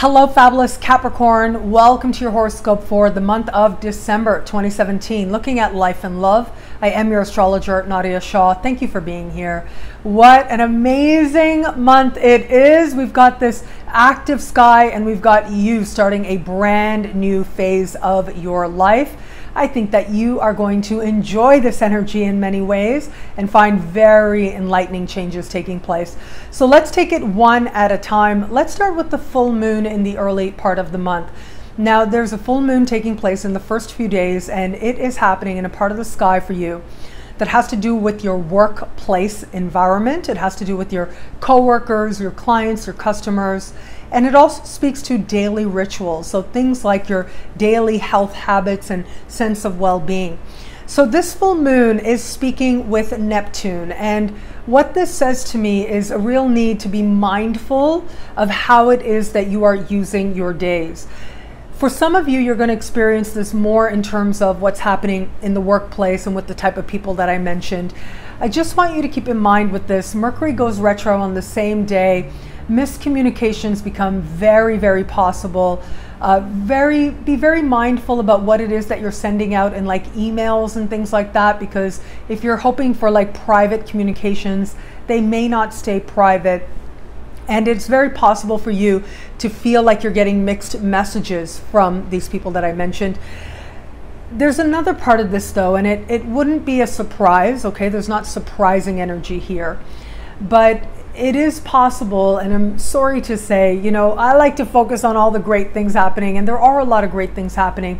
Hello, fabulous Capricorn. Welcome to your horoscope for the month of December 2017. Looking at life and love. I am your astrologer, Nadiya Shah. Thank you for being here. What an amazing month it is. We've got this active sky and we've got you starting a brand new phase of your life. I think that you are going to enjoy this energy in many ways and find very enlightening changes taking place. So let's take it one at a time. Let's start with the full moon in the early part of the month. Now, there's a full moon taking place in the first few days, and it is happening in a part of the sky for you that has to do with your workplace environment. It has to do with your coworkers, your clients, your customers, and it also speaks to daily rituals. So things like your daily health habits and sense of well-being. So this full moon is speaking with Neptune, and what this says to me is a real need to be mindful of how it is that you are using your days. For some of you, you're going to experience this more in terms of what's happening in the workplace and with the type of people that I mentioned. I just want you to keep in mind with this, Mercury goes retro on the same day. Miscommunications become very, very possible. Be very mindful about what it is that you're sending out in like emails and things like that, because if you're hoping for like private communications, they may not stay private. And it's very possible for you to feel like you're getting mixed messages from these people that I mentioned. There's another part of this though, and it wouldn't be a surprise, okay? There's not surprising energy here. But it is possible, and I'm sorry to say, you know, I like to focus on all the great things happening, and there are a lot of great things happening.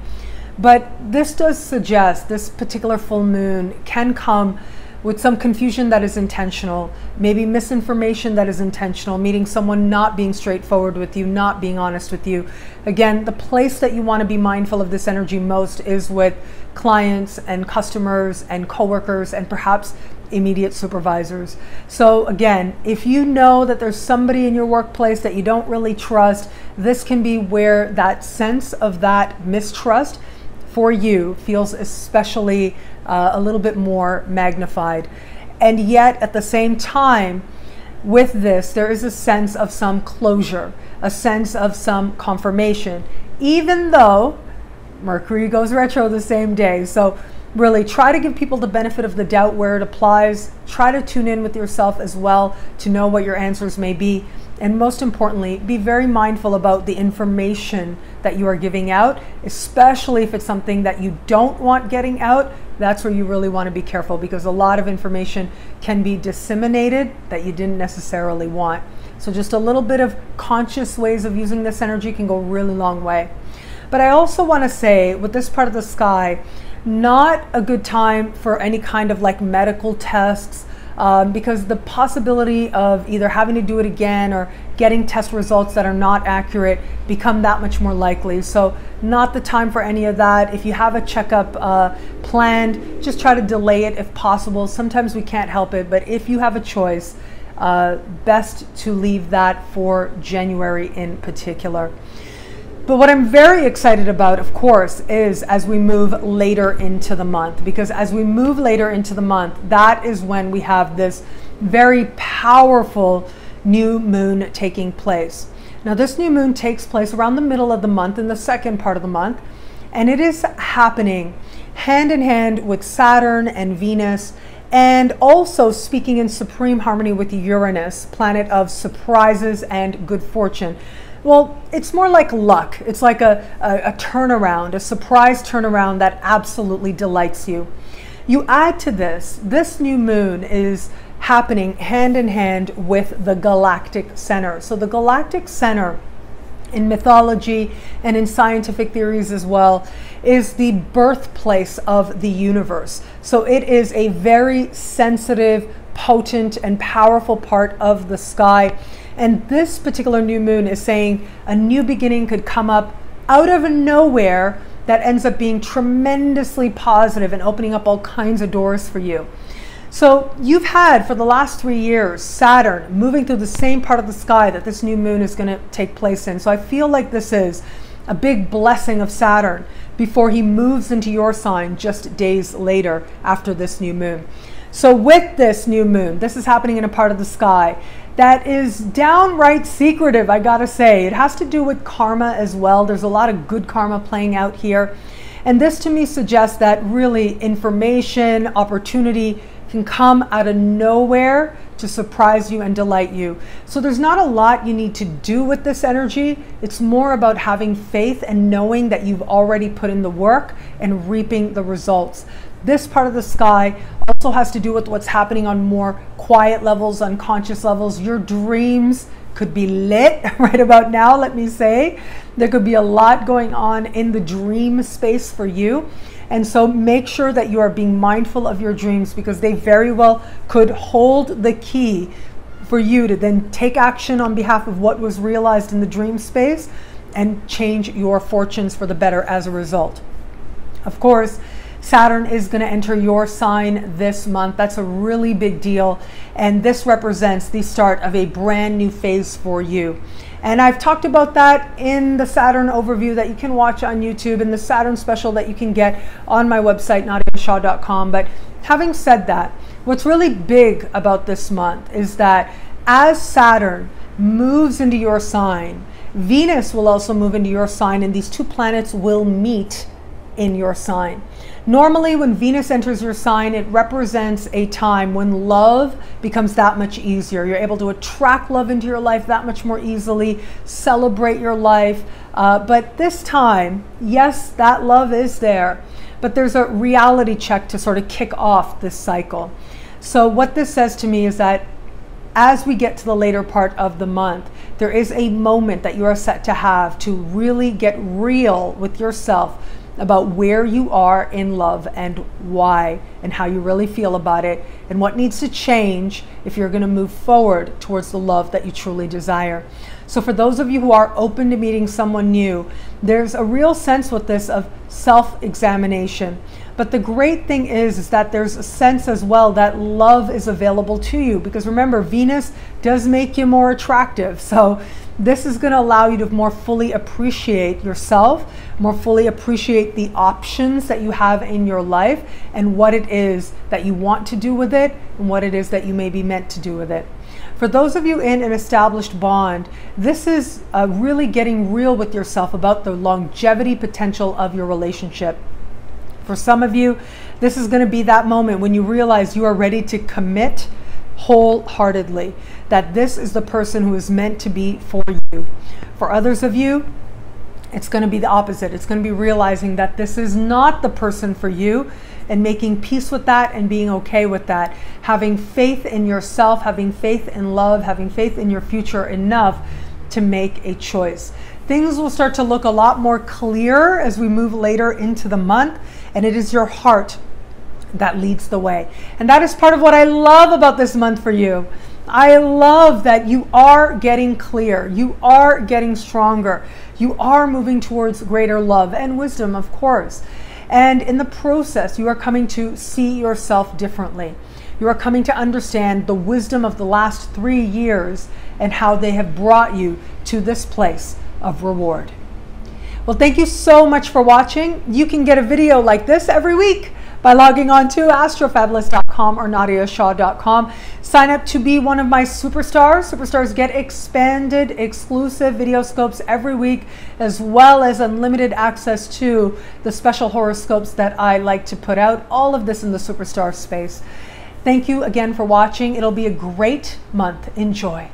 But this does suggest this particular full moon can come with some confusion that is intentional, maybe misinformation that is intentional, meaning someone not being straightforward with you, not being honest with you. Again, the place that you want to be mindful of this energy most is with clients and customers and coworkers and perhaps immediate supervisors. So again, if you know that there's somebody in your workplace that you don't really trust, this can be where that sense of that mistrust for you feels especially a little bit more magnified. And yet at the same time, with this, there is a sense of some closure, a sense of some confirmation, even though Mercury goes retro the same day. So really try to give people the benefit of the doubt where it applies. Try to tune in with yourself as well to know what your answers may be. And most importantly, be very mindful about the information that you are giving out, especially if it's something that you don't want getting out. That's where you really want to be careful, because a lot of information can be disseminated that you didn't necessarily want. So just a little bit of conscious ways of using this energy can go a really long way. But I also want to say, with this part of the sky, not a good time for any kind of like medical tests, because the possibility of either having to do it again or getting test results that are not accurate become that much more likely. So not the time for any of that. If you have a checkup planned, just try to delay it if possible. Sometimes we can't help it, but if you have a choice, best to leave that for January in particular. But what I'm very excited about, of course, is as we move later into the month, because as we move later into the month, that is when we have this very powerful new moon taking place. Now, this new moon takes place around the middle of the month, in the second part of the month, and it is happening hand in hand with Saturn and Venus, and also speaking in supreme harmony with Uranus, planet of surprises and good fortune. Well, it's more like luck. It's like a turnaround, a surprise turnaround that absolutely delights you. You add to this new moon is happening hand in hand with the galactic center. So the galactic center in mythology and in scientific theories as well is the birthplace of the universe. So it is a very sensitive, potent, and powerful part of the sky. And this particular new moon is saying a new beginning could come up out of nowhere that ends up being tremendously positive and opening up all kinds of doors for you. So you've had for the last 3 years Saturn moving through the same part of the sky that this new moon is going to take place in. So I feel like this is a big blessing of Saturn before he moves into your sign just days later after this new moon. So with this new moon, this is happening in a part of the sky that is downright secretive, I gotta say. It has to do with karma as well. There's a lot of good karma playing out here. And this to me suggests that really information, opportunity can come out of nowhere to surprise you and delight you. So there's not a lot you need to do with this energy. It's more about having faith and knowing that you've already put in the work and reaping the results. This part of the sky also has to do with what's happening on more quiet levels, unconscious levels. Your dreams could be lit right about now, let me say. There could be a lot going on in the dream space for you. And so make sure that you are being mindful of your dreams, because they very well could hold the key for you to then take action on behalf of what was realized in the dream space and change your fortunes for the better as a result. Of course, Saturn is going to enter your sign this month. That's a really big deal. And this represents the start of a brand new phase for you. And I've talked about that in the Saturn overview that you can watch on YouTube, and the Saturn special that you can get on my website, nadiyashah.com. But having said that, what's really big about this month is that as Saturn moves into your sign, Venus will also move into your sign, and these two planets will meet in your sign. Normally, when Venus enters your sign, it represents a time when love becomes that much easier. You're able to attract love into your life that much more easily, celebrate your life. But this time, yes, that love is there, but there's a reality check to sort of kick off this cycle. So what this says to me is that as we get to the later part of the month, there is a moment that you are set to have to really get real with yourself about where you are in love and why, and how you really feel about it, and what needs to change if you're going to move forward towards the love that you truly desire. So for those of you who are open to meeting someone new, there's a real sense with this of self-examination. But the great thing is that there's a sense as well that love is available to you, because remember, Venus does make you more attractive. So this is going to allow you to more fully appreciate yourself, more fully appreciate the options that you have in your life, and what it is that you want to do with it, and what it is that you may be meant to do with it. For those of you in an established bond, this is really getting real with yourself about the longevity potential of your relationship. For some of you, this is going to be that moment when you realize you are ready to commit wholeheartedly, that this is the person who is meant to be for you. For others of you, it's going to be the opposite. It's going to be realizing that this is not the person for you, and making peace with that and being okay with that. Having faith in yourself, having faith in love, having faith in your future enough to make a choice. Things will start to look a lot more clear as we move later into the month, and it is your heart that leads the way. And that is part of what I love about this month for you. I love that you are getting clear, you are getting stronger, you are moving towards greater love and wisdom, of course. And in the process, you are coming to see yourself differently. You are coming to understand the wisdom of the last 3 years and how they have brought you to this place of reward. Well, thank you so much for watching. You can get a video like this every week by logging on to astrofabulous.com or nadiyashah.com. Sign up to be one of my superstars. Superstars get expanded exclusive video scopes every week, as well as unlimited access to the special horoscopes that I like to put out. All of this in the superstar space. Thank you again for watching. It'll be a great month. Enjoy.